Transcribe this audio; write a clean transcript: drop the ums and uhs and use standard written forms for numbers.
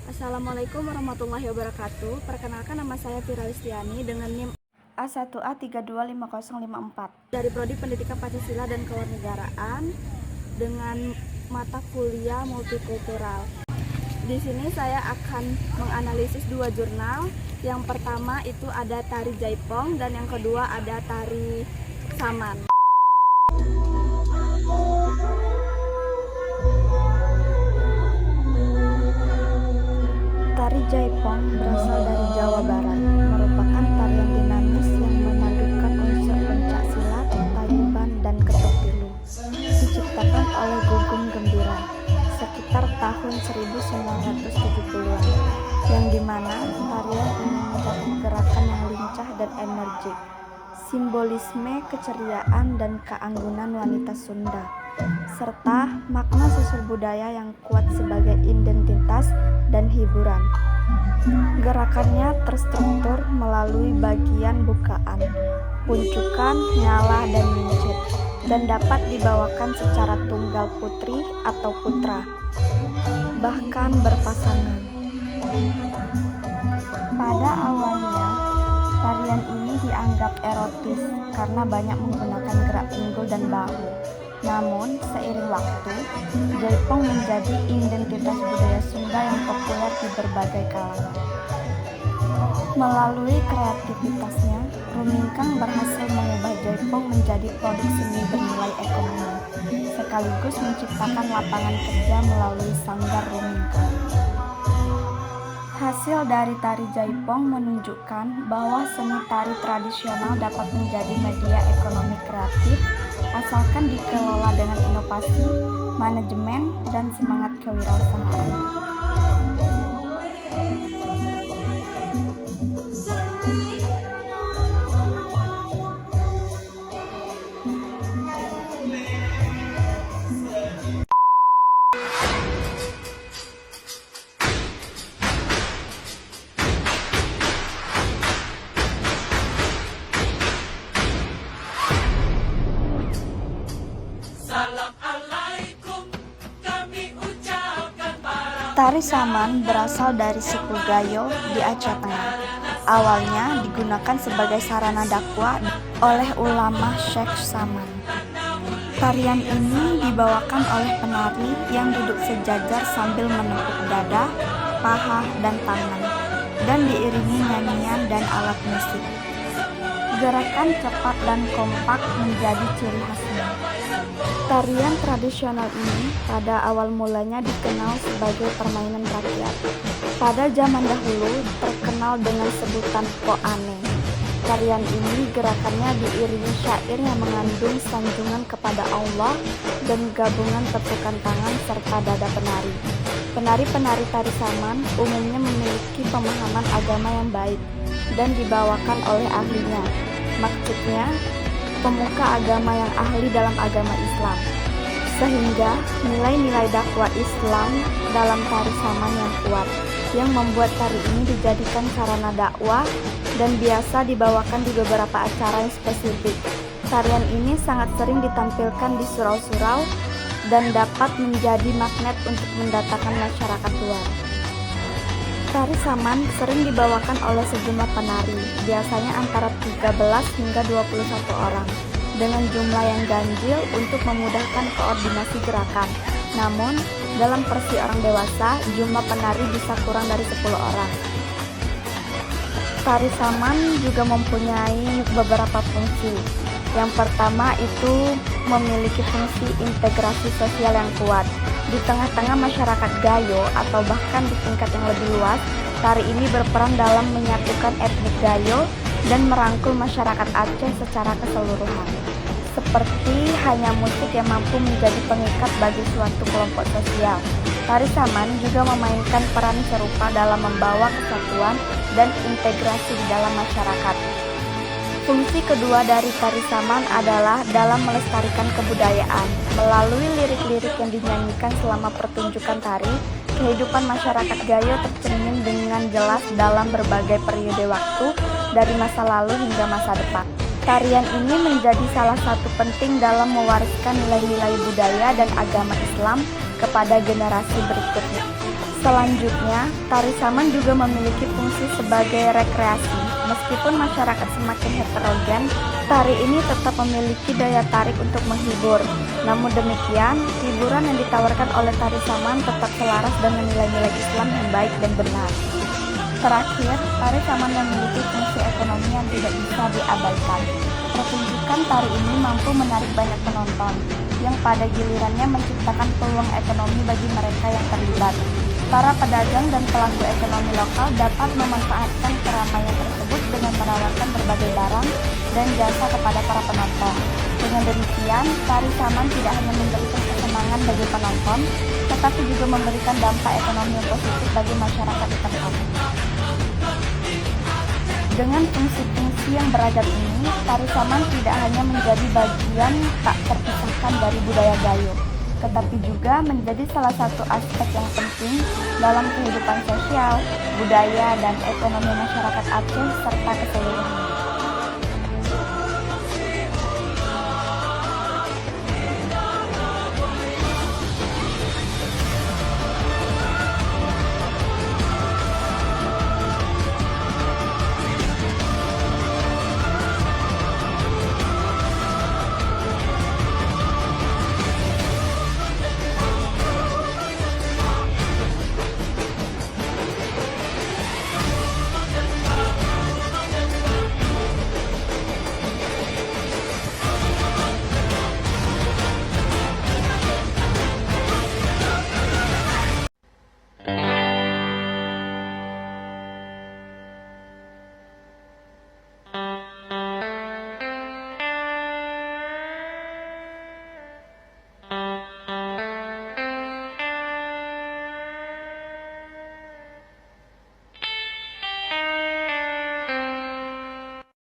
Assalamualaikum warahmatullahi wabarakatuh. Perkenalkan, nama saya Fira Listiani dengan NIM A1A325054 dari Prodi Pendidikan Pancasila dan Kewarganegaraan dengan mata kuliah multikultural. Di sini saya akan menganalisis dua jurnal. Yang pertama itu ada tari Jaipong dan yang kedua ada tari Saman. Tari Jaipong berasal dari Jawa Barat, merupakan tarian dinamis yang memadukan unsur pencaksilat, tayuban, dan ketuk pilu. Diciptakan oleh Gugum Gembira sekitar tahun 1970-an, yang dimana tarian ini mencakup gerakan yang lincah dan energik, simbolisme keceriaan dan keanggunan wanita Sunda, serta makna sosial budaya yang kuat sebagai identitas dan hiburan. Gerakannya terstruktur melalui bagian bukaan, puncukan, nyala, dan mincit, dan dapat dibawakan secara tunggal putri atau putra, bahkan berpasangan. Pada awalnya, tarian ini dianggap erotis karena banyak menggunakan gerak pinggul dan bahu. Namun, seiring waktu, Jaipong menjadi identitas budaya Sunda yang populer di berbagai kalangan. Melalui kreativitasnya, Rumingkang berhasil mengubah Jaipong menjadi produk seni bernilai ekonomi, sekaligus menciptakan lapangan kerja melalui sanggar Rumingkang. Hasil dari tari Jaipong menunjukkan bahwa seni tari tradisional dapat menjadi media ekonomi kreatif asalkan dikelola dengan inovasi, manajemen, dan semangat kewirausahaan. Tari Saman berasal dari suku Gayo di Aceh Tengah. Awalnya digunakan sebagai sarana dakwah oleh ulama Syekh Saman. Tarian ini dibawakan oleh penari yang duduk sejajar sambil menepuk dada, paha, dan tangan, dan diiringi nyanyian dan alat musik. Gerakan cepat dan kompak menjadi ciri khasnya. Tarian tradisional ini pada awal mulanya dikenal sebagai permainan rakyat. Pada zaman dahulu terkenal dengan sebutan poane. Tarian ini gerakannya diiringi syair yang mengandung sanjungan kepada Allah dan gabungan tepukan tangan serta dada penari. Penari-penari tari Saman umumnya memiliki pemahaman agama yang baik dan dibawakan oleh ahlinya. Maksudnya, pemuka agama yang ahli dalam agama Islam, sehingga nilai-nilai dakwah Islam dalam tari Saman yang kuat, yang membuat tari ini dijadikan sarana dakwah dan biasa dibawakan di beberapa acara yang spesifik. Tarian ini sangat sering ditampilkan di surau-surau dan dapat menjadi magnet untuk mendatangkan masyarakat luar. Tari Saman sering dibawakan oleh sejumlah penari, biasanya antara 13 hingga 21 orang, dengan jumlah yang ganjil untuk memudahkan koordinasi gerakan. Namun, dalam versi orang dewasa, jumlah penari bisa kurang dari 10 orang. Tari Saman juga mempunyai beberapa fungsi. Yang pertama itu memiliki fungsi integrasi sosial yang kuat. Di tengah-tengah masyarakat Gayo atau bahkan di tingkat yang lebih luas, tari ini berperan dalam menyatukan etnik Gayo dan merangkul masyarakat Aceh secara keseluruhan. Seperti hanya musik yang mampu menjadi pengikat bagi suatu kelompok sosial, tari Saman juga memainkan peran serupa dalam membawa kesatuan dan integrasi di dalam masyarakat. Fungsi kedua dari tari Saman adalah dalam melestarikan kebudayaan. Melalui lirik-lirik yang dinyanyikan selama pertunjukan tari, kehidupan masyarakat Gayo tercermin dengan jelas dalam berbagai periode waktu, dari masa lalu hingga masa depan. Tarian ini menjadi salah satu penting dalam mewariskan nilai-nilai budaya dan agama Islam kepada generasi berikutnya. Selanjutnya, tari saman juga memiliki fungsi sebagai rekreasi. Meskipun masyarakat semakin heterogen, tari ini tetap memiliki daya tarik untuk menghibur. Namun demikian, hiburan yang ditawarkan oleh tari saman tetap selaras dengan nilai-nilai Islam yang baik dan benar. Terakhir, tari saman memiliki fungsi ekonomi yang tidak bisa diabaikan. Pertunjukan tari ini mampu menarik banyak penonton, yang pada gilirannya menciptakan peluang ekonomi bagi mereka yang terlibat. Para pedagang dan pelaku ekonomi lokal dapat memanfaatkan keramaian tersebut dengan menawarkan berbagai barang dan jasa kepada para penonton. Dengan demikian, tari saman tidak hanya memberikan kesenangan bagi penonton, tetapi juga memberikan dampak ekonomi yang positif bagi masyarakat di tempat. Dengan fungsi-fungsi yang beragam ini, tari saman tidak hanya menjadi bagian tak terpisahkan dari budaya Gayo, tetapi juga menjadi salah satu aspek yang penting dalam kehidupan sosial, budaya, dan ekonomi masyarakat Aceh serta keseluruhan.